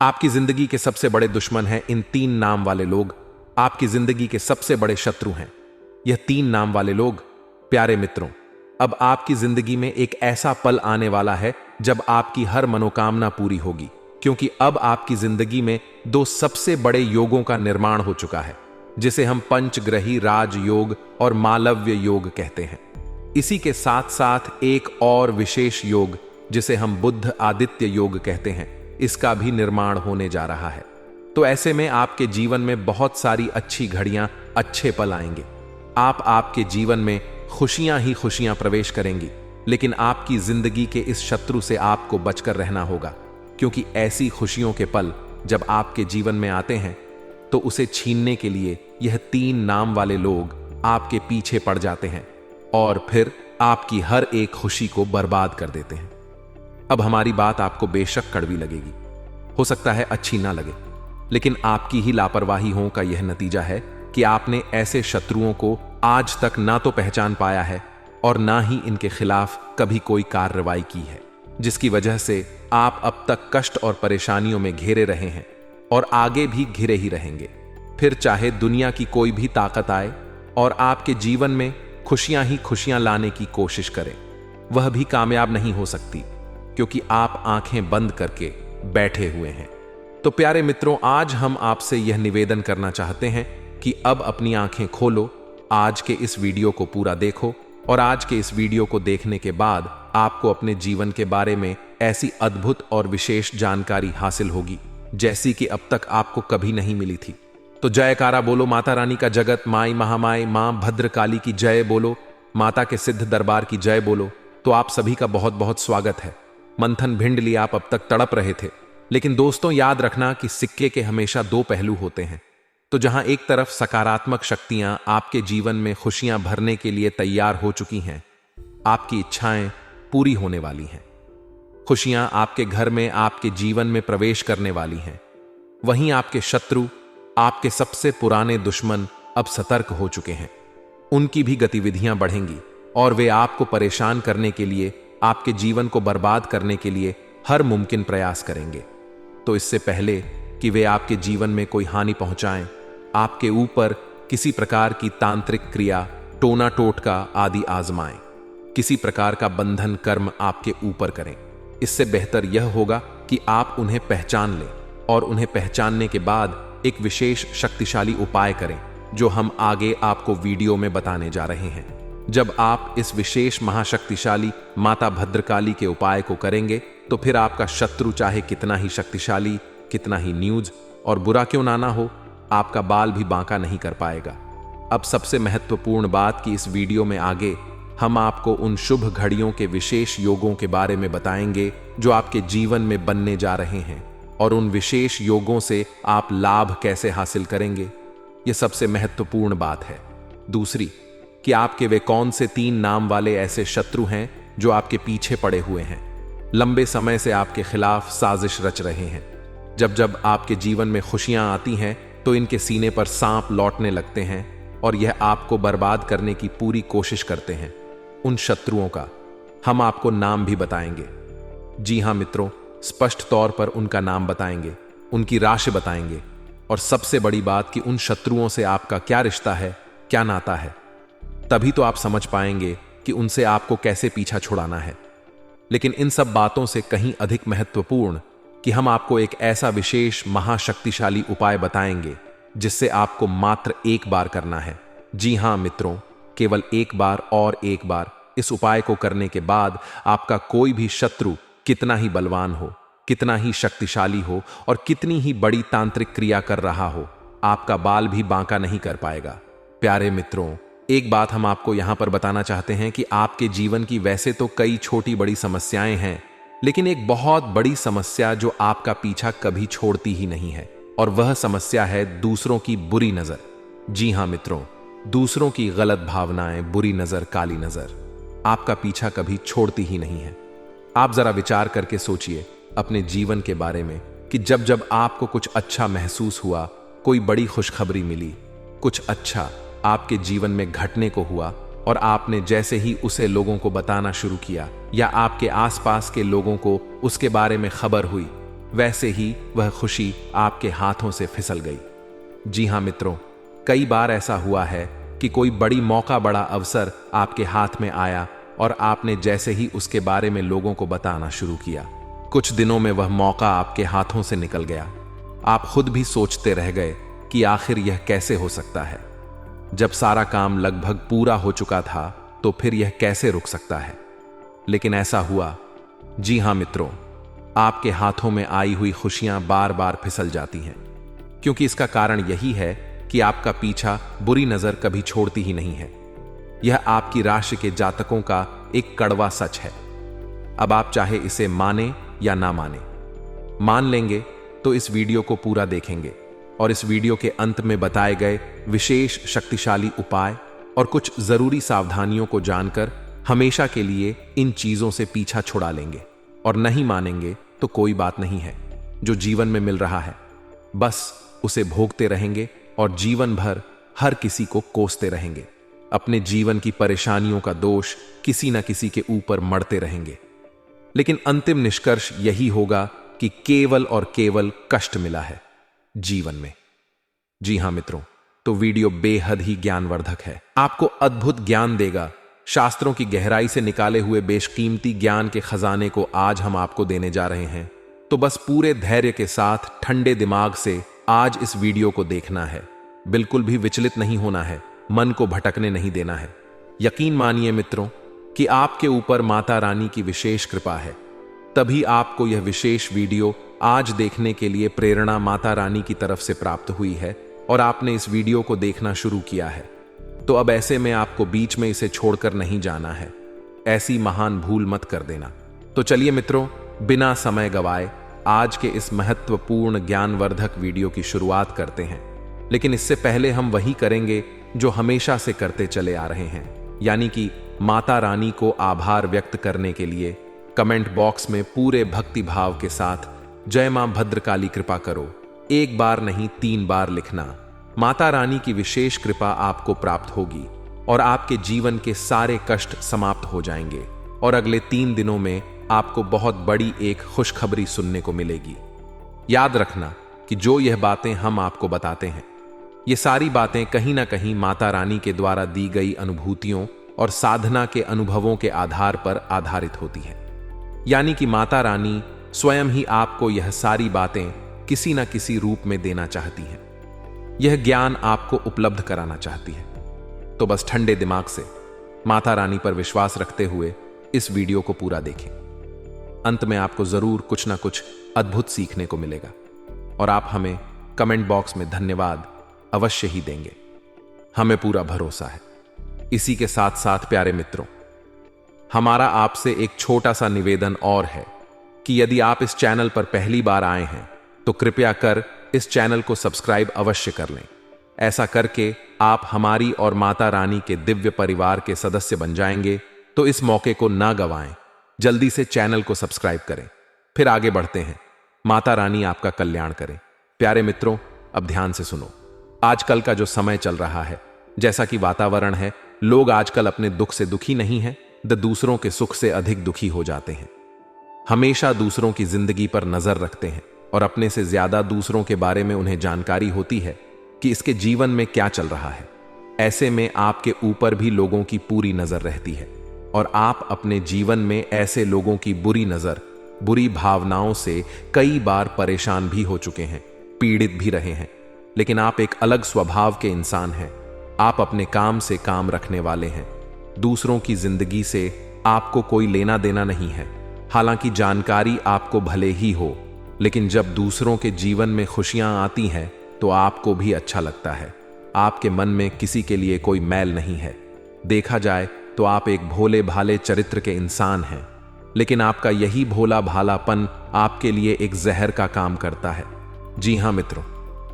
आपकी जिंदगी के सबसे बड़े दुश्मन हैं इन 3 नाम वाले लोग। आपकी जिंदगी के सबसे बड़े शत्रु हैं यह 3 नाम वाले लोग। प्यारे मित्रों, अब आपकी जिंदगी में एक ऐसा पल आने वाला है जब आपकी हर मनोकामना पूरी होगी, क्योंकि अब आपकी जिंदगी में 2 सबसे बड़े योगों का निर्माण हो चुका है, जिसे हम पंचग्रही राजयोग और मालव्य योग कहते हैं। इसी के साथ साथ एक और विशेष योग, जिसे हम बुद्ध आदित्य योग कहते हैं, इसका भी निर्माण होने जा रहा है। तो ऐसे में आपके जीवन में बहुत सारी अच्छी घड़ियां, अच्छे पल आएंगे। आपके जीवन में खुशियां ही खुशियां प्रवेश करेंगी, लेकिन आपकी जिंदगी के इस शत्रु से आपको बचकर रहना होगा, क्योंकि ऐसी खुशियों के पल जब आपके जीवन में आते हैं तो उसे छीनने के लिए यह 3 नाम वाले लोग आपके पीछे पड़ जाते हैं और फिर आपकी हर एक खुशी को बर्बाद कर देते हैं। अब हमारी बात आपको बेशक कड़वी लगेगी, हो सकता है अच्छी ना लगे, लेकिन आपकी ही लापरवाहियों का यह नतीजा है कि आपने ऐसे शत्रुओं को आज तक ना तो पहचान पाया है और ना ही इनके खिलाफ कभी कोई कार्रवाई की है, जिसकी वजह से आप अब तक कष्ट और परेशानियों में घिरे रहे हैं और आगे भी घिरे ही रहेंगे। फिर चाहे दुनिया की कोई भी ताकत आए और आपके जीवन में खुशियां ही खुशियां लाने की कोशिश करे, वह भी कामयाब नहीं हो सकती, क्योंकि आप आंखें बंद करके बैठे हुए हैं। तो प्यारे मित्रों, आज हम आपसे यह निवेदन करना चाहते हैं कि अब अपनी आंखें खोलो, आज के इस वीडियो को पूरा देखो और आज के इस वीडियो को देखने के बाद आपको अपने जीवन के बारे में ऐसी अद्भुत और विशेष जानकारी हासिल होगी जैसी कि अब तक आपको कभी नहीं मिली थी। तो जयकारा बोलो, माता रानी का जगत, माई महामाई, मां भद्रकाली की जय बोलो, माता के सिद्ध दरबार की जय बोलो। तो आप सभी का बहुत बहुत स्वागत है। मंथन भिंडली, आप अब तक तड़प रहे थे, लेकिन दोस्तों याद रखना कि सिक्के के हमेशा 2 पहलू होते हैं। तो जहां एक तरफ सकारात्मक शक्तियां आपके जीवन में खुशियां भरने के लिए तैयार हो चुकी हैं, आपकी इच्छाएं पूरी होने वाली हैं, खुशियां आपके घर में, आपके जीवन में प्रवेश करने वाली हैं, वहीं आपके शत्रु, आपके सबसे पुराने दुश्मन अब सतर्क हो चुके हैं। उनकी भी गतिविधियां बढ़ेंगी और वे आपको परेशान करने के लिए, आपके जीवन को बर्बाद करने के लिए हर मुमकिन प्रयास करेंगे। तो इससे पहले कि वे आपके जीवन में कोई हानि पहुंचाएं, आपके ऊपर किसी प्रकार की तांत्रिक क्रिया, टोना टोटका आदि आजमाएं, किसी प्रकार का बंधन कर्म आपके ऊपर करें। इससे बेहतर यह होगा कि आप उन्हें पहचान लें और उन्हें पहचानने के बाद एक विशेष शक्तिशाली उपाय करें, जो हम आगे आपको वीडियो में बताने जा रहे हैं। जब आप इस विशेष महाशक्तिशाली माता भद्रकाली के उपाय को करेंगे, तो फिर आपका शत्रु चाहे कितना ही शक्तिशाली, कितना ही न्यूज और बुरा क्यों ना हो, आपका बाल भी बांका नहीं कर पाएगा। अब सबसे महत्वपूर्ण बात कि इस वीडियो में आगे हम आपको उन शुभ घड़ियों के विशेष योगों के बारे में बताएंगे जो आपके जीवन में बनने जा रहे हैं, और उन विशेष योगों से आप लाभ कैसे हासिल करेंगे, यह सबसे महत्वपूर्ण बात है। दूसरी कि आपके वे कौन से 3 नाम वाले ऐसे शत्रु हैं जो आपके पीछे पड़े हुए हैं, लंबे समय से आपके खिलाफ साजिश रच रहे हैं। जब जब आपके जीवन में खुशियां आती हैं तो इनके सीने पर सांप लौटने लगते हैं और यह आपको बर्बाद करने की पूरी कोशिश करते हैं। उन शत्रुओं का हम आपको नाम भी बताएंगे। जी हां मित्रों, स्पष्ट तौर पर उनका नाम बताएंगे, उनकी राशि बताएंगे, और सबसे बड़ी बात कि उन शत्रुओं से आपका क्या रिश्ता है, क्या नाता है। तभी तो आप समझ पाएंगे कि उनसे आपको कैसे पीछा छुड़ाना है। लेकिन इन सब बातों से कहीं अधिक महत्वपूर्ण कि हम आपको एक ऐसा विशेष महाशक्तिशाली उपाय बताएंगे जिससे आपको मात्र एक बार करना है। जी हां मित्रों, केवल एक बार और एक बार। इस उपाय को करने के बाद आपका कोई भी शत्रु कितना ही बलवान हो, कितना ही शक्तिशाली हो और कितनी ही बड़ी तांत्रिक क्रिया कर रहा हो, आपका बाल भी बांका नहीं कर पाएगा। प्यारे मित्रों, एक बात हम आपको यहां पर बताना चाहते हैं कि आपके जीवन की वैसे तो कई छोटी बड़ी समस्याएं हैं, लेकिन एक बहुत बड़ी समस्या जो आपका पीछा कभी छोड़ती ही नहीं है, और वह समस्या है दूसरों की बुरी नजर। जी हां मित्रों, दूसरों की गलत भावनाएं, बुरी नजर, काली नजर आपका पीछा कभी छोड़ती ही नहीं है। आप जरा विचार करके सोचिए अपने जीवन के बारे में कि जब जब आपको कुछ अच्छा महसूस हुआ, कोई बड़ी खुशखबरी मिली, कुछ अच्छा आपके जीवन में घटने को हुआ, और आपने जैसे ही उसे लोगों को बताना शुरू किया या आपके आसपास के लोगों को उसके बारे में खबर हुई, वैसे ही वह खुशी आपके हाथों से फिसल गई। जी हां मित्रों, कई बार ऐसा हुआ है कि कोई बड़ी मौका, बड़ा अवसर आपके हाथ में आया और आपने जैसे ही उसके बारे में लोगों को बताना शुरू किया, कुछ दिनों में वह मौका आपके हाथों से निकल गया। आप खुद भी सोचते रह गए कि आखिर यह कैसे हो सकता है। जब सारा काम लगभग पूरा हो चुका था तो फिर यह कैसे रुक सकता है। लेकिन ऐसा हुआ। जी हां मित्रों, आपके हाथों में आई हुई खुशियां बार बार फिसल जाती हैं, क्योंकि इसका कारण यही है कि आपका पीछा बुरी नजर कभी छोड़ती ही नहीं है। यह आपकी राशि के जातकों का एक कड़वा सच है। अब आप चाहे इसे माने या ना माने, मान लेंगे तो इस वीडियो को पूरा देखेंगे और इस वीडियो के अंत में बताए गए विशेष शक्तिशाली उपाय और कुछ जरूरी सावधानियों को जानकर हमेशा के लिए इन चीजों से पीछा छुड़ा लेंगे। और नहीं मानेंगे तो कोई बात नहीं है। जो जीवन में मिल रहा है बस उसे भोगते रहेंगे और जीवन भर हर किसी को कोसते रहेंगे। अपने जीवन की परेशानियों का दोष किसी न किसी के ऊपर मढ़ते रहेंगे। लेकिन अंतिम निष्कर्ष यही होगा कि केवल और केवल कष्ट मिला है जीवन में। जी हां मित्रों, तो वीडियो बेहद ही ज्ञानवर्धक है। आपको अद्भुत ज्ञान देगा। शास्त्रों की गहराई से निकाले हुए बेशकीमती ज्ञान के खजाने को आज हम आपको देने जा रहे हैं। तो बस पूरे धैर्य के साथ ठंडे दिमाग से आज इस वीडियो को देखना है। बिल्कुल भी विचलित नहीं होना है, मन को भटकने नहीं देना है। यकीन मानिए मित्रों कि आपके ऊपर माता रानी की विशेष कृपा है, तभी आपको यह विशेष वीडियो आज देखने के लिए प्रेरणा माता रानी की तरफ से प्राप्त हुई है और आपने इस वीडियो को देखना शुरू किया है। तो अब ऐसे में आपको बीच में इसे छोड़कर नहीं जाना है। ऐसी महान भूल मत कर देना। तो चलिए मित्रों, बिना समय गवाए आज के इस महत्वपूर्ण ज्ञानवर्धक वीडियो की शुरुआत करते हैं। लेकिन इससे पहले हम वही करेंगे जो हमेशा से करते चले आ रहे हैं, यानी कि माता रानी को आभार व्यक्त करने के लिए कमेंट बॉक्स में पूरे भक्ति भाव के साथ जय मां भद्रकाली कृपा करो, एक बार नहीं 3 बार लिखना। माता रानी की विशेष कृपा आपको प्राप्त होगी और आपके जीवन के सारे कष्ट समाप्त हो जाएंगे और अगले 3 दिनों में आपको बहुत बड़ी एक खुशखबरी सुनने को मिलेगी। याद रखना कि जो यह बातें हम आपको बताते हैं, ये सारी बातें कहीं ना कहीं माता रानी के द्वारा दी गई अनुभूतियों और साधना के अनुभवों के आधार पर आधारित होती है। यानी कि माता रानी स्वयं ही आपको यह सारी बातें किसी न किसी रूप में देना चाहती हैं। यह ज्ञान आपको उपलब्ध कराना चाहती है। तो बस ठंडे दिमाग से माता रानी पर विश्वास रखते हुए इस वीडियो को पूरा देखें। अंत में आपको जरूर कुछ ना कुछ अद्भुत सीखने को मिलेगा और आप हमें कमेंट बॉक्स में धन्यवाद अवश्य ही देंगे। हमें पूरा भरोसा है। इसी के साथ साथ प्यारे मित्रों, हमारा आपसे एक छोटा सा निवेदन और है कि यदि आप इस चैनल पर पहली बार आए हैं तो कृपया कर इस चैनल को सब्सक्राइब अवश्य कर लें। ऐसा करके आप हमारी और माता रानी के दिव्य परिवार के सदस्य बन जाएंगे। तो इस मौके को ना गवाएं, जल्दी से चैनल को सब्सक्राइब करें। फिर आगे बढ़ते हैं। माता रानी आपका कल्याण करें। प्यारे मित्रों, अब ध्यान से सुनो। आजकल का जो समय चल रहा है, जैसा कि वातावरण है, लोग आजकल अपने दुख से दुखी नहीं हैं, दूसरों के सुख से अधिक दुखी हो जाते हैं। हमेशा दूसरों की जिंदगी पर नजर रखते हैं और अपने से ज्यादा दूसरों के बारे में उन्हें जानकारी होती है कि इसके जीवन में क्या चल रहा है। ऐसे में आपके ऊपर भी लोगों की पूरी नजर रहती है और आप अपने जीवन में ऐसे लोगों की बुरी नजर, बुरी भावनाओं से कई बार परेशान भी हो चुके हैं, पीड़ित भी रहे हैं। लेकिन आप एक अलग स्वभाव के इंसान हैं। आप अपने काम से काम रखने वाले हैं। दूसरों की जिंदगी से आपको कोई लेना देना नहीं है। हालांकि जानकारी आपको भले ही हो, लेकिन जब दूसरों के जीवन में खुशियां आती हैं तो आपको भी अच्छा लगता है। आपके मन में किसी के लिए कोई मैल नहीं है। देखा जाए तो आप एक भोले भाले चरित्र के इंसान हैं, लेकिन आपका यही भोला भालापन आपके लिए एक जहर का काम करता है। जी हां मित्रों,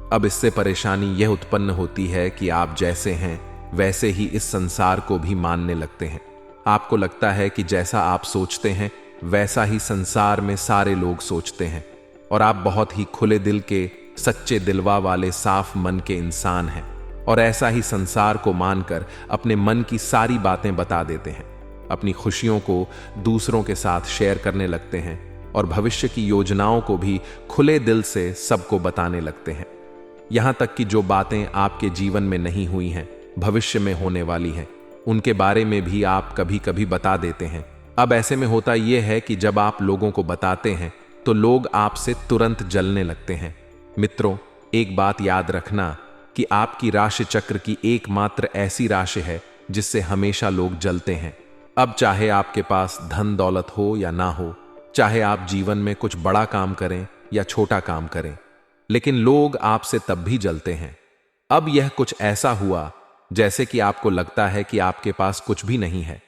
अब इससे परेशानी यह उत्पन्न होती है कि आप जैसे हैं वैसे ही इस संसार को भी मानने लगते हैं। आपको लगता है कि जैसा आप सोचते हैं वैसा ही संसार में सारे लोग सोचते हैं और आप बहुत ही खुले दिल के, सच्चे दिलवा वाले, साफ मन के इंसान हैं और ऐसा ही संसार को मानकर अपने मन की सारी बातें बता देते हैं। अपनी खुशियों को दूसरों के साथ शेयर करने लगते हैं और भविष्य की योजनाओं को भी खुले दिल से सबको बताने लगते हैं। यहां तक कि जो बातें आपके जीवन में नहीं हुई हैं, भविष्य में होने वाली हैं, उनके बारे में भी आप कभी कभी बता देते हैं। अब ऐसे में होता यह है कि जब आप लोगों को बताते हैं तो लोग आपसे तुरंत जलने लगते हैं। मित्रों, एक बात याद रखना कि आपकी राशि चक्र की एकमात्र ऐसी राशि है जिससे हमेशा लोग जलते हैं। अब चाहे आपके पास धन दौलत हो या ना हो, चाहे आप जीवन में कुछ बड़ा काम करें या छोटा काम करें, लेकिन लोग आपसे तब भी जलते हैं। अब यह कुछ ऐसा हुआ जैसे कि आपको लगता है कि आपके पास कुछ भी नहीं है,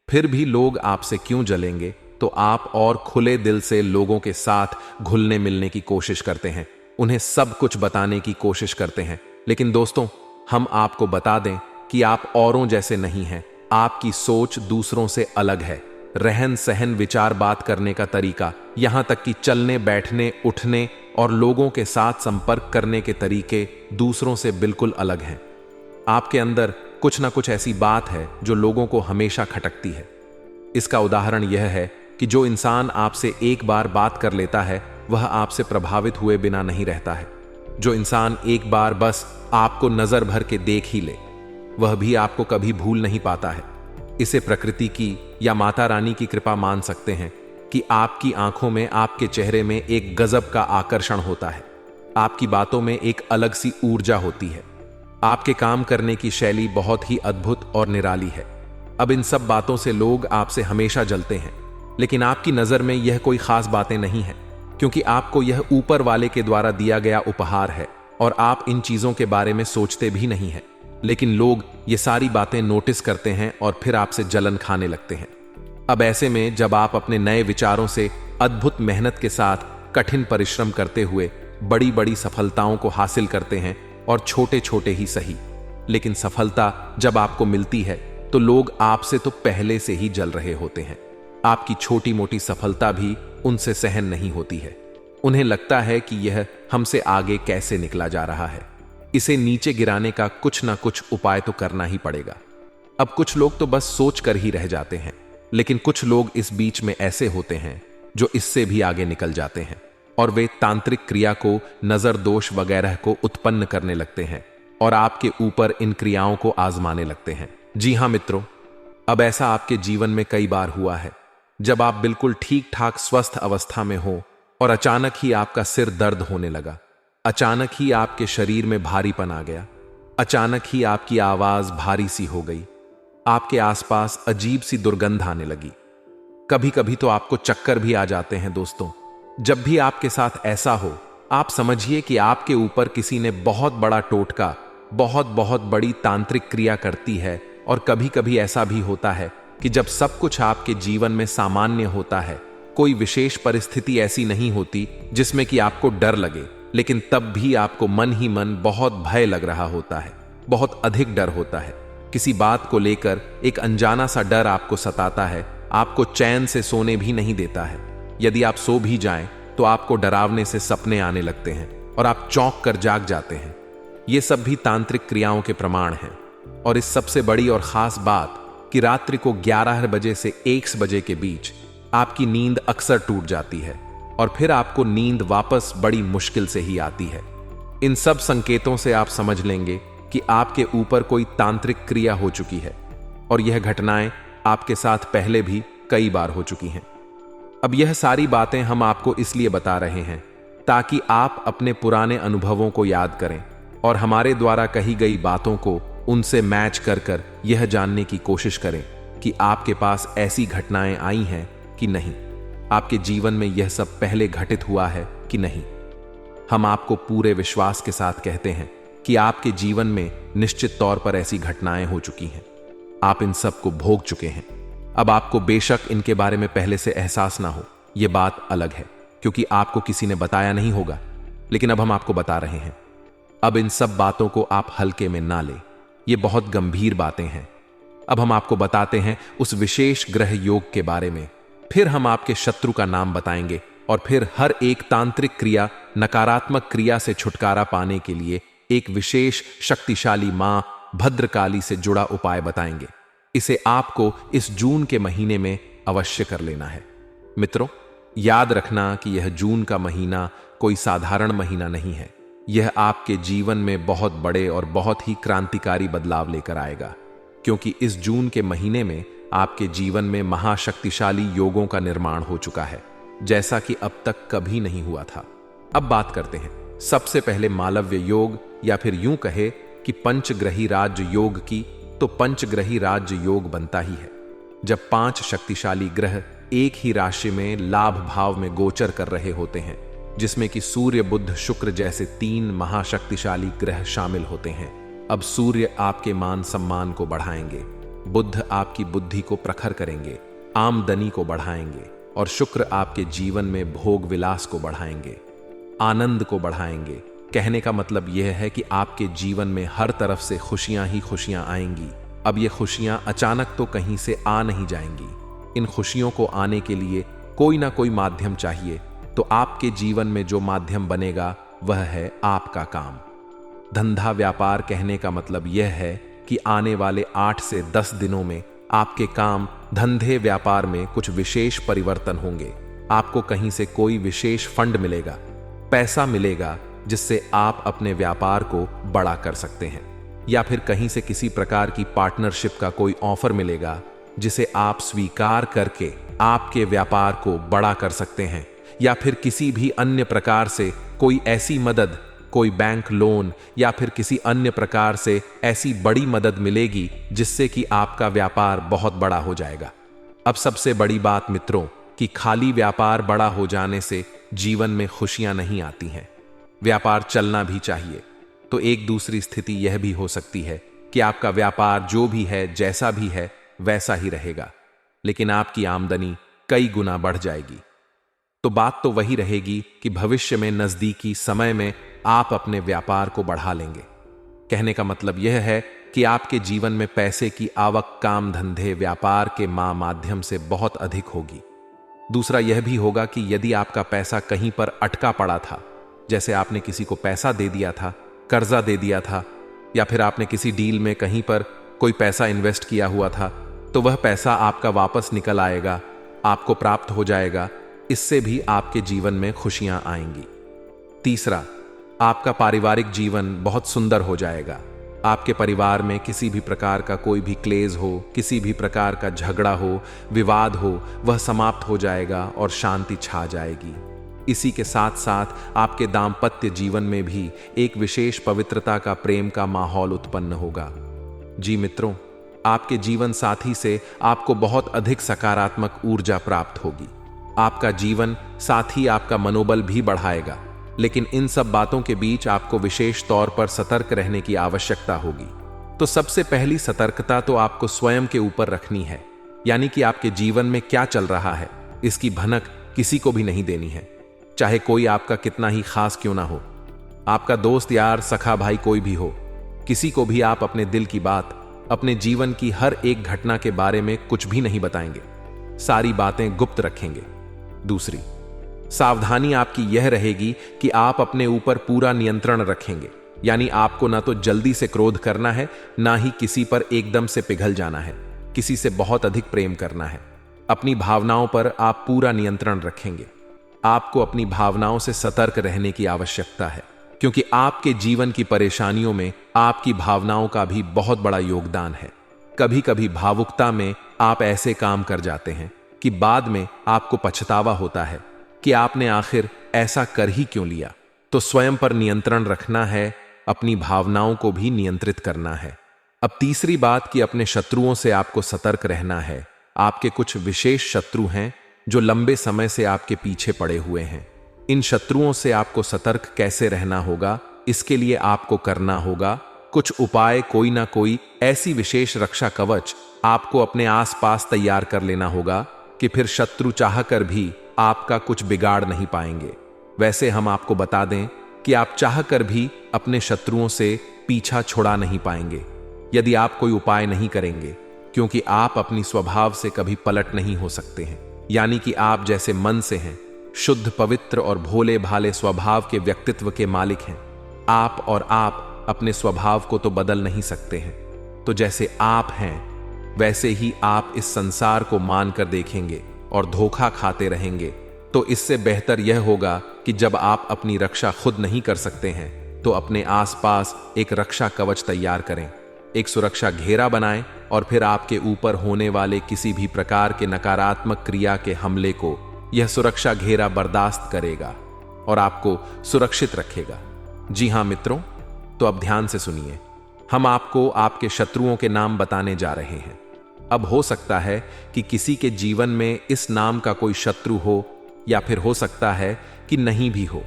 फिर भी लोग आपसे क्यों जलेंगे, तो आप और खुले दिल से लोगों के साथ घुलने मिलने की कोशिश करते हैं, उन्हें सब कुछ बताने की कोशिश करते हैं। लेकिन दोस्तों, हम आपको बता दें कि आप औरों जैसे नहीं हैं। आपकी सोच दूसरों से अलग है। रहन सहन, विचार, बात करने का तरीका, यहां तक कि चलने बैठने उठने और लोगों के साथ संपर्क करने के तरीके दूसरों से बिल्कुल अलग हैं। आपके अंदर कुछ ना कुछ ऐसी बात है जो लोगों को हमेशा खटकती है। इसका उदाहरण यह है कि जो इंसान आपसे एक बार बात कर लेता है वह आपसे प्रभावित हुए बिना नहीं रहता है। जो इंसान एक बार बस आपको नजर भर के देख ही ले, वह भी आपको कभी भूल नहीं पाता है। इसे प्रकृति की या माता रानी की कृपा मान सकते हैं कि आपकी आंखों में, आपके चेहरे में एक गजब का आकर्षण होता है। आपकी बातों में एक अलग सी ऊर्जा होती है। आपके काम करने की शैली बहुत ही अद्भुत और निराली है। अब इन सब बातों से लोग आपसे हमेशा जलते हैं, लेकिन आपकी नजर में यह कोई खास बातें नहीं है, क्योंकि आपको यह ऊपर वाले के द्वारा दिया गया उपहार है और आप इन चीजों के बारे में सोचते भी नहीं है। लेकिन लोग ये सारी बातें नोटिस करते हैं और फिर आपसे जलन खाने लगते हैं। अब ऐसे में जब आप अपने नए विचारों से अद्भुत मेहनत के साथ कठिन परिश्रम करते हुए बड़ी बड़ी सफलताओं को हासिल करते हैं, और छोटे छोटे ही सही, लेकिन सफलता जब आपको मिलती है तो लोग आपसे तो पहले से ही जल रहे होते हैं। आपकी छोटी मोटी सफलता भी उनसे सहन नहीं होती है। उन्हें लगता है कि यह हमसे आगे कैसे निकला जा रहा है, इसे नीचे गिराने का कुछ ना कुछ उपाय तो करना ही पड़ेगा। अब कुछ लोग तो बस सोच कर ही रह जाते हैं, लेकिन कुछ लोग इस बीच में ऐसे होते हैं जो इससे भी आगे निकल जाते हैं और वे तांत्रिक क्रिया को, नजर दोष वगैरह को उत्पन्न करने लगते हैं और आपके ऊपर इन क्रियाओं को आजमाने लगते हैं। जी हां मित्रों, अब ऐसा आपके जीवन में कई बार हुआ है, जब आप बिल्कुल ठीक ठाक स्वस्थ अवस्था में हो और अचानक ही आपका सिर दर्द होने लगा, अचानक ही आपके शरीर में भारीपन आ गया, अचानक ही आपकी आवाज भारी सी हो गई, आपके आसपास अजीब सी दुर्गंध आने लगी, कभी कभी तो आपको चक्कर भी आ जाते हैं। दोस्तों, जब भी आपके साथ ऐसा हो, आप समझिए कि आपके ऊपर किसी ने बहुत बड़ा टोटका, बहुत बहुत बड़ी तांत्रिक क्रिया करती है। और कभी कभी ऐसा भी होता है कि जब सब कुछ आपके जीवन में सामान्य होता है, कोई विशेष परिस्थिति ऐसी नहीं होती जिसमें कि आपको डर लगे, लेकिन तब भी आपको मन ही मन बहुत भय लग रहा होता है, बहुत अधिक डर होता है। किसी बात को लेकर एक अनजाना सा डर आपको सताता है, आपको चैन से सोने भी नहीं देता है। यदि आप सो भी जाएं तो आपको डरावने से सपने आने लगते हैं और आप चौंक कर जाग जाते हैं। ये सब भी तांत्रिक क्रियाओं के प्रमाण हैं। और इस सबसे बड़ी और खास बात कि रात्रि को 11 बजे से 1 बजे के बीच आपकी नींद अक्सर टूट जाती है और फिर आपको नींद वापस बड़ी मुश्किल से ही आती है। इन सब संकेतों से आप समझ लेंगे कि आपके ऊपर कोई तांत्रिक क्रिया हो चुकी है और यह घटनाएं आपके साथ पहले भी कई बार हो चुकी हैं। अब यह सारी बातें हम आपको इसलिए बता रहे हैं ताकि आप अपने पुराने अनुभवों को याद करें और हमारे द्वारा कही गई बातों को उनसे मैच कर कर यह जानने की कोशिश करें कि आपके पास ऐसी घटनाएं आई हैं कि नहीं, आपके जीवन में यह सब पहले घटित हुआ है कि नहीं। हम आपको पूरे विश्वास के साथ कहते हैं कि आपके जीवन में निश्चित तौर पर ऐसी घटनाएं हो चुकी हैं। आप इन सब को भोग चुके हैं। अब आपको बेशक इनके बारे में पहले से एहसास ना हो, यह बात अलग है, क्योंकि आपको किसी ने बताया नहीं होगा, लेकिन अब हम आपको बता रहे हैं। अब इन सब बातों को आप हल्के में ना लें, ये बहुत गंभीर बातें हैं। अब हम आपको बताते हैं उस विशेष ग्रह योग के बारे में, फिर हम आपके शत्रु का नाम बताएंगे और फिर हर एक तांत्रिक क्रिया, नकारात्मक क्रिया से छुटकारा पाने के लिए एक विशेष शक्तिशाली मां भद्रकाली से जुड़ा उपाय बताएंगे। इसे आपको इस जून के महीने में अवश्य कर लेना है। मित्रों, याद रखना कि यह जून का महीना कोई साधारण महीना नहीं है। यह आपके जीवन में बहुत बड़े और बहुत ही क्रांतिकारी बदलाव लेकर आएगा, क्योंकि इस जून के महीने में आपके जीवन में महाशक्तिशाली योगों का निर्माण हो चुका है, जैसा कि अब तक कभी नहीं हुआ था। अब बात करते हैं सबसे पहले मालव्य योग, या फिर यूं कहे कि पंचग्रही राज्य योग की। तो पंचग्रही राज्य योग बनता ही है जब 5 शक्तिशाली ग्रह एक ही राशि में लाभ भाव में गोचर कर रहे होते हैं, जिसमें कि सूर्य, बुध, शुक्र जैसे 3 महाशक्तिशाली ग्रह शामिल होते हैं। अब सूर्य आपके मान सम्मान को बढ़ाएंगे, बुध आपकी बुद्धि को प्रखर करेंगे, आमदनी को बढ़ाएंगे, और शुक्र आपके जीवन में भोग विलास को बढ़ाएंगे, आनंद को बढ़ाएंगे। कहने का मतलब यह है कि आपके जीवन में हर तरफ से खुशियां ही खुशियां आएंगी। अब ये खुशियां अचानक तो कहीं से आ नहीं जाएंगी। इन खुशियों को आने के लिए कोई ना कोई माध्यम चाहिए। तो आपके जीवन में जो माध्यम बनेगा वह है आपका काम, धंधा, व्यापार। कहने का मतलब यह है कि आने वाले 8 से 10 दिनों में आपके काम, धंधे, व्यापार में कुछ विशेष परिवर्तन होंगे। आपको कहीं से कोई विशेष फंड मिलेगा, पैसा मिलेगा, जिससे आप अपने व्यापार को बड़ा कर सकते हैं। या फिर कहीं से किसी प्रकार की पार्टनरशिप का कोई ऑफर मिलेगा, जिसे आप स्वीकार करके आपके व्यापार को बड़ा कर सकते हैं। या फिर किसी भी अन्य प्रकार से कोई ऐसी मदद, कोई बैंक लोन या फिर किसी अन्य प्रकार से ऐसी बड़ी मदद मिलेगी जिससे कि आपका व्यापार बहुत बड़ा हो जाएगा। अब सबसे बड़ी बात मित्रों, कि खाली व्यापार बड़ा हो जाने से जीवन में खुशियां नहीं आती हैं। व्यापार चलना भी चाहिए। तो एक दूसरी स्थिति यह भी हो सकती है कि आपका व्यापार जो भी है, जैसा भी है, वैसा ही रहेगा, लेकिन आपकी आमदनी कई गुना बढ़ जाएगी। तो बात तो वही रहेगी कि भविष्य में नजदीकी समय में आप अपने व्यापार को बढ़ा लेंगे। कहने का मतलब यह है कि आपके जीवन में पैसे की आवक काम, धंधे, व्यापार के माध्यम से बहुत अधिक होगी। दूसरा यह भी होगा कि यदि आपका पैसा कहीं पर अटका पड़ा था, जैसे आपने किसी को पैसा दे दिया था, कर्जा दे दिया था, या फिर आपने किसी डील में कहीं पर कोई पैसा इन्वेस्ट किया हुआ था, तो वह पैसा आपका वापस निकल आएगा, आपको प्राप्त हो जाएगा। इससे भी आपके जीवन में खुशियां आएंगी। तीसरा, आपका पारिवारिक जीवन बहुत सुंदर हो जाएगा। आपके परिवार में किसी भी प्रकार का कोई भी क्लेश हो, किसी भी प्रकार का झगड़ा हो, विवाद हो, वह समाप्त हो जाएगा और शांति छा जाएगी। इसी के साथ साथ आपके दाम्पत्य जीवन में भी एक विशेष पवित्रता का, प्रेम का माहौल उत्पन्न होगा। जी मित्रों, आपके जीवन साथी से आपको बहुत अधिक सकारात्मक ऊर्जा प्राप्त होगी। आपका जीवन साथी आपका मनोबल भी बढ़ाएगा, लेकिन इन सब बातों के बीच आपको विशेष तौर पर सतर्क रहने की आवश्यकता होगी। तो सबसे पहली सतर्कता तो आपको स्वयं के ऊपर रखनी है, यानी कि आपके जीवन में क्या चल रहा है इसकी भनक किसी को भी नहीं देनी है, चाहे कोई आपका कितना ही खास क्यों ना हो। आपका दोस्त, यार, सखा, भाई कोई भी हो, किसी को भी आप अपने दिल की बात, अपने जीवन की हर एक घटना के बारे में कुछ भी नहीं बताएंगे, सारी बातें गुप्त रखेंगे। दूसरी सावधानी आपकी यह रहेगी कि आप अपने ऊपर पूरा नियंत्रण रखेंगे, यानी आपको ना तो जल्दी से क्रोध करना है, ना ही किसी पर एकदम से पिघल जाना है, किसी से बहुत अधिक प्रेम करना है। अपनी भावनाओं पर आप पूरा नियंत्रण रखेंगे। आपको अपनी भावनाओं से सतर्क रहने की आवश्यकता है, क्योंकि आपके जीवन की परेशानियों में आपकी भावनाओं का भी बहुत बड़ा योगदान है। कभी कभी भावुकता में आप ऐसे काम कर जाते हैं कि बाद में आपको पछतावा होता है कि आपने आखिर ऐसा कर ही क्यों लिया। तो स्वयं पर नियंत्रण रखना है, अपनी भावनाओं को भी नियंत्रित करना है। अब तीसरी बात कि अपने शत्रुओं से आपको सतर्क रहना है। आपके कुछ विशेष शत्रु हैं जो लंबे समय से आपके पीछे पड़े हुए हैं। इन शत्रुओं से आपको सतर्क कैसे रहना होगा, इसके लिए आपको करना होगा कुछ उपाय, कोई ना कोई ऐसी विशेष रक्षा कवच आपको अपने आसपास तैयार कर लेना होगा कि फिर शत्रु चाहकर भी आपका कुछ बिगाड़ नहीं पाएंगे। वैसे हम आपको बता दें कि आप चाहकर भी अपने शत्रुओं से पीछा छुड़ा नहीं पाएंगे यदि आप कोई उपाय नहीं करेंगे, क्योंकि आप अपनी स्वभाव से कभी पलट नहीं हो सकते हैं। यानी कि आप जैसे मन से हैं, शुद्ध, पवित्र और भोले भाले स्वभाव के व्यक्तित्व के मालिक हैं। आप अपने स्वभाव को तो बदल नहीं सकते हैं। तो जैसे आप हैं वैसे ही आप इस संसार को मानकर देखेंगे और धोखा खाते रहेंगे, तो इससे बेहतर यह होगा कि जब आप अपनी रक्षा खुद नहीं कर सकते हैं तो अपने आसपास एक रक्षा कवच तैयार करें, एक सुरक्षा घेरा बनाएं और फिर आपके ऊपर होने वाले किसी भी प्रकार के नकारात्मक क्रिया के हमले को यह सुरक्षा घेरा बर्दाश्त करेगा और आपको सुरक्षित रखेगा। जी हां मित्रों, तो अब ध्यान से सुनिए। हम आपको आपके शत्रुओं के नाम बताने जा रहे हैं। अब हो सकता है कि किसी के जीवन में इस नाम का कोई शत्रु हो या फिर हो सकता है कि नहीं भी हो,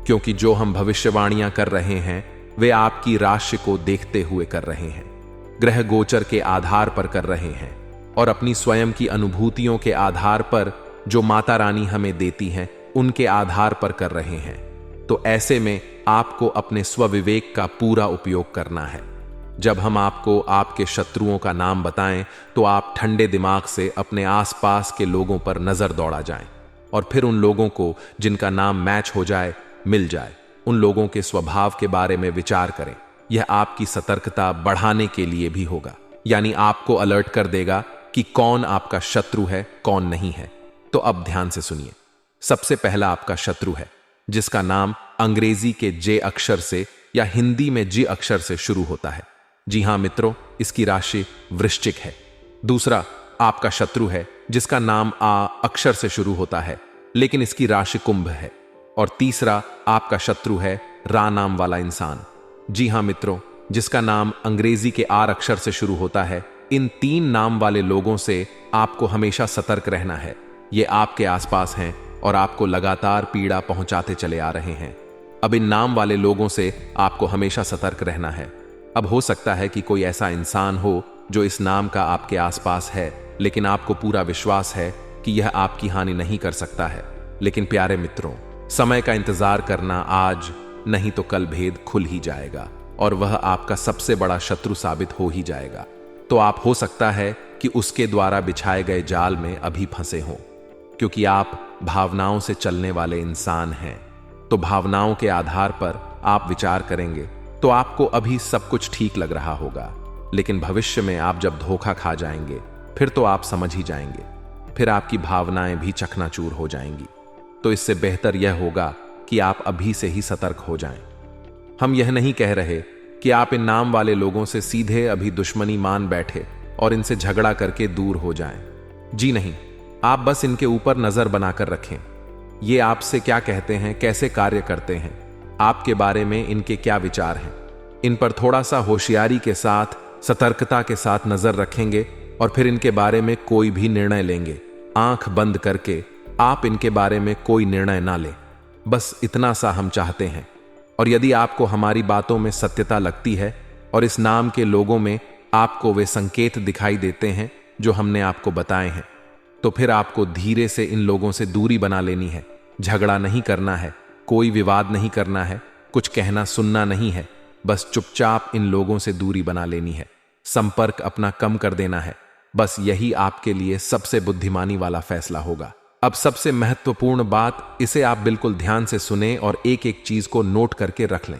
क्योंकि जो हम भविष्यवाणियां कर रहे हैं वे आपकी राशि को देखते हुए कर रहे हैं, ग्रह गोचर के आधार पर कर रहे हैं और अपनी स्वयं की अनुभूतियों के आधार पर जो माता रानी हमें देती हैं उनके आधार पर कर रहे हैं। तो ऐसे में आपको अपने स्वविवेक का पूरा उपयोग करना है। जब हम आपको आपके शत्रुओं का नाम बताएं तो आप ठंडे दिमाग से अपने आसपास के लोगों पर नजर दौड़ा जाएं और फिर उन लोगों को जिनका नाम मैच हो जाए, मिल जाए, उन लोगों के स्वभाव के बारे में विचार करें। यह आपकी सतर्कता बढ़ाने के लिए भी होगा, यानी आपको अलर्ट कर देगा कि कौन आपका शत्रु है, कौन नहीं है। तो अब ध्यान से सुनिए। सबसे पहला आपका शत्रु है जिसका नाम अंग्रेजी के जे अक्षर से या हिंदी में जी अक्षर से शुरू होता है। जी हां मित्रों, इसकी राशि वृश्चिक है। दूसरा आपका शत्रु है जिसका नाम आ अक्षर से शुरू होता है लेकिन इसकी राशि कुंभ है। और तीसरा आपका शत्रु है रा नाम वाला इंसान। जी हां मित्रों, जिसका नाम अंग्रेजी के आर अक्षर से शुरू होता है। इन 3 नाम वाले लोगों से आपको हमेशा सतर्क रहना है। ये आपके आसपास हैं और आपको लगातार पीड़ा पहुंचाते चले आ रहे हैं। अब इन नाम वाले लोगों से आपको हमेशा सतर्क रहना है। अब हो सकता है कि कोई ऐसा इंसान हो जो इस नाम का आपके आसपास है, लेकिन आपको पूरा विश्वास है कि यह आपकी हानि नहीं कर सकता है। लेकिन प्यारे मित्रों, समय का इंतजार करना, आज नहीं तो कल भेद खुल ही जाएगा और वह आपका सबसे बड़ा शत्रु साबित हो ही जाएगा। तो आप हो सकता है कि उसके द्वारा बिछाए गए जाल में अभी फंसे हों, क्योंकि आप भावनाओं से चलने वाले इंसान हैं। तो भावनाओं के आधार पर आप विचार करेंगे तो आपको अभी सब कुछ ठीक लग रहा होगा, लेकिन भविष्य में आप जब धोखा खा जाएंगे फिर तो आप समझ ही जाएंगे, फिर आपकी भावनाएं भी चकनाचूर हो जाएंगी। तो इससे बेहतर यह होगा कि आप अभी से ही सतर्क हो जाएं। हम यह नहीं कह रहे कि आप इन नाम वाले लोगों से सीधे अभी दुश्मनी मान बैठे और इनसे झगड़ा करके दूर हो जाएं। जी नहीं, आप बस इनके ऊपर नजर बनाकर रखें। ये आपसे क्या कहते हैं, कैसे कार्य करते हैं, आपके बारे में इनके क्या विचार हैं, इन पर थोड़ा सा होशियारी के साथ, सतर्कता के साथ नजर रखेंगे और फिर इनके बारे में कोई भी निर्णय लेंगे। आंख बंद करके आप इनके बारे में कोई निर्णय ना लें। बस इतना सा हम चाहते हैं। और यदि आपको हमारी बातों में सत्यता लगती है और इस नाम के लोगों में आपको वे संकेत दिखाई देते हैं जो हमने आपको बताए हैं, तो फिर आपको धीरे से इन लोगों से दूरी बना लेनी है। झगड़ा नहीं करना है, कोई विवाद नहीं करना है, कुछ कहना सुनना नहीं है, बस चुपचाप इन लोगों से दूरी बना लेनी है, संपर्क अपना कम कर देना है। बस यही आपके लिए सबसे बुद्धिमानी वाला फैसला होगा। अब सबसे महत्वपूर्ण बात, इसे आप बिल्कुल ध्यान से सुने और एक एक चीज को नोट करके रख लें।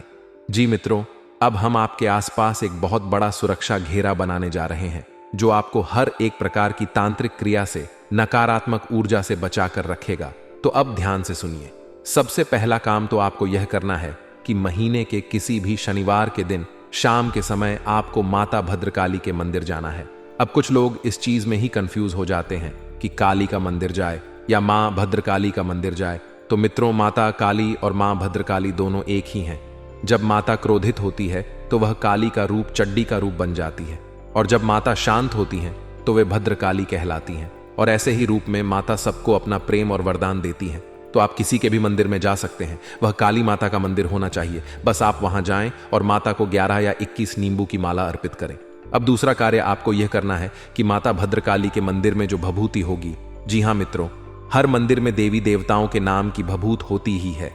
जी मित्रों, अब हम आपके आसपास एक बहुत बड़ा सुरक्षा घेरा बनाने जा रहे हैं जो आपको हर एक प्रकार की तांत्रिक क्रिया से, नकारात्मक ऊर्जा से बचा कर रखेगा। तो अब ध्यान से सुनिए। सबसे पहला काम तो आपको यह करना है कि महीने के किसी भी शनिवार के दिन शाम के समय आपको माता भद्रकाली के मंदिर जाना है। अब कुछ लोग इस चीज में ही कंफ्यूज हो जाते हैं कि काली का मंदिर जाए या मां भद्रकाली का मंदिर जाए। तो मित्रों, माता काली और मां भद्रकाली दोनों एक ही हैं। जब माता क्रोधित होती है तो वह काली का रूप, चड्डी का रूप बन जाती है, और जब माता शांत होती हैं तो वे भद्रकाली कहलाती हैं। और ऐसे ही रूप में माता सबको अपना प्रेम और वरदान देती हैं। तो आप किसी के भी मंदिर में जा सकते हैं, वह काली माता का मंदिर होना चाहिए। बस आप वहां जाएं और माता को 11 या 21 नींबू की माला अर्पित करें। अब दूसरा कार्य आपको यह करना है कि माता भद्रकाली के मंदिर में जो भभूति होगी, जी हां मित्रों, हर मंदिर में देवी देवताओं के नाम की भभूत होती ही है।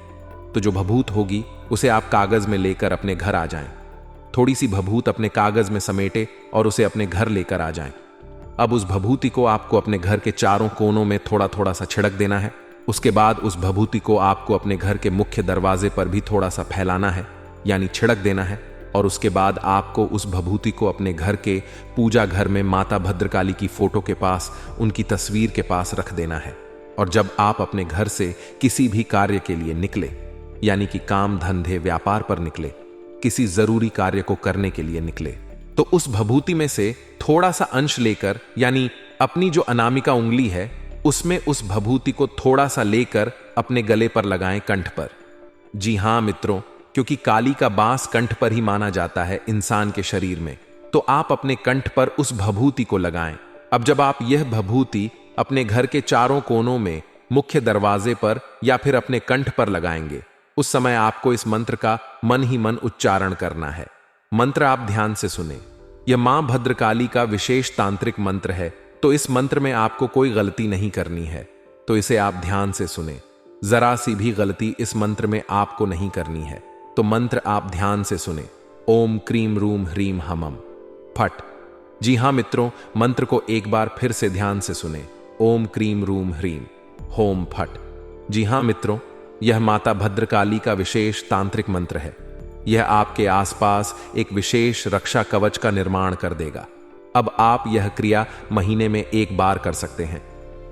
तो जो भभूत होगी उसे आप कागज में लेकर अपने घर आ जाएं। थोड़ी सी भभूत अपने कागज में समेटे और उसे अपने घर लेकर आ जाएं। अब उस भभूति को आपको अपने घर के चारों कोनों में थोड़ा थोड़ा सा छिड़क देना है। उसके बाद उस भभूति को आपको अपने घर के मुख्य दरवाजे पर भी थोड़ा सा फैलाना है, यानी छिड़क देना है। और उसके बाद आपको उस भभूति को अपने घर के पूजा घर में माता भद्रकाली की फोटो के पास, उनकी तस्वीर के पास रख देना है। और जब आप अपने घर से किसी भी कार्य के लिए निकले, यानी कि काम धंधे व्यापार पर निकले, किसी जरूरी कार्य को करने के लिए निकले, तो उस भभूति में से थोड़ा सा अंश लेकर, यानी अपनी जो अनामिका उंगली है उसमें उस भभूति को थोड़ा सा लेकर अपने गले पर लगाएं, कंठ पर। जी हां मित्रों, क्योंकि काली का बांस कंठ पर ही माना जाता है इंसान के शरीर में, तो आप अपने कंठ पर उस भभूति को लगाएं। अब जब आप यह भभूति अपने घर के चारों कोनों में, मुख्य दरवाजे पर या फिर अपने कंठ पर लगाएंगे, उस समय आपको इस मंत्र का मन ही मन उच्चारण करना है। मंत्र आप ध्यान से सुने। यह मां भद्रकाली का विशेष तांत्रिक मंत्र है, तो इस मंत्र में आपको कोई गलती नहीं करनी है, तो इसे आप ध्यान से सुने। जरा सी भी गलती इस मंत्र में आपको नहीं करनी है, तो मंत्र आप ध्यान से सुने। ओम क्रीम रूम ह्रीम हमम फट। जी हां मित्रों, मंत्र को एक बार फिर से ध्यान से सुने। ओम क्रीम रूम ह्रीम होम फट। जी हां मित्रों, यह माता भद्रकाली का विशेष तांत्रिक मंत्र है। यह आपके आसपास एक विशेष रक्षा कवच का निर्माण कर देगा। अब आप यह क्रिया महीने में एक बार कर सकते हैं।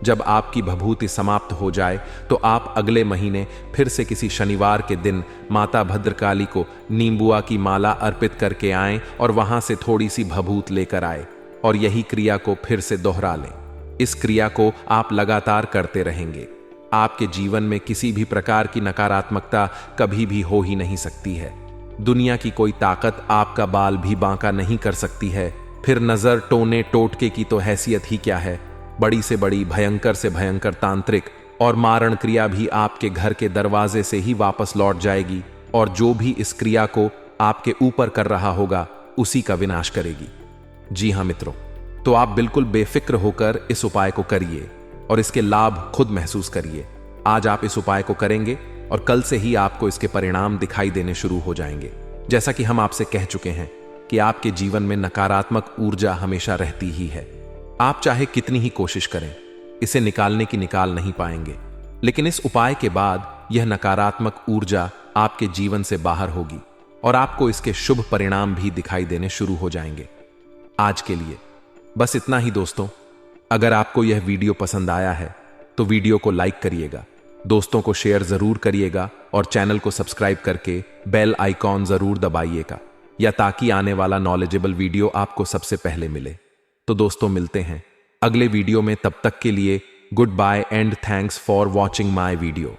जब आपकी भभूति समाप्त हो जाए तो आप अगले महीने फिर से किसी शनिवार के दिन माता भद्रकाली को नींबुआ की माला अर्पित करके आएं और वहां से थोड़ी सी भभूत लेकर आए और यही क्रिया को फिर से दोहरा लें। इस क्रिया को आप लगातार करते रहेंगे। आपके जीवन में किसी भी प्रकार की नकारात्मकता कभी भी हो ही नहीं सकती है। दुनिया की कोई ताकत आपका बाल भी बांका नहीं कर सकती है। फिर नजर, टोने, टोटके की तो हैसियत ही क्या है। बड़ी से बड़ी, भयंकर से भयंकर तांत्रिक और मारण क्रिया भी आपके घर के दरवाजे से ही वापस लौट जाएगी और जो भी इस क्रिया को आपके ऊपर कर रहा होगा उसी का विनाश करेगी। जी हां मित्रों, तो आप बिल्कुल बेफिक्र होकर इस उपाय को करिए और इसके लाभ खुद महसूस करिए। आज आप इस उपाय को करेंगे और कल से ही आपको इसके परिणाम दिखाई देने शुरू हो जाएंगे। जैसा कि हम आपसे कह चुके हैं कि आपके जीवन में नकारात्मक ऊर्जा हमेशा रहती ही है। आप चाहे कितनी ही कोशिश करें, इसे निकालने की निकाल नहीं पाएंगे, लेकिन इस उपाय के बाद यह नकारात्मक ऊर्जा आपके जीवन से बाहर होगी और आपको इसके शुभ परिणाम भी दिखाई देने शुरू हो जाएंगे। आज के लिए बस इतना ही दोस्तों। अगर आपको यह वीडियो पसंद आया है तो वीडियो को लाइक करिएगा, दोस्तों को शेयर जरूर करिएगा और चैनल को सब्सक्राइब करके बेल आइकॉन जरूर दबाइएगा, या ताकि आने वाला नॉलेजेबल वीडियो आपको सबसे पहले मिले। तो दोस्तों मिलते हैं अगले वीडियो में, तब तक के लिए goodbye and thanks for watching my video.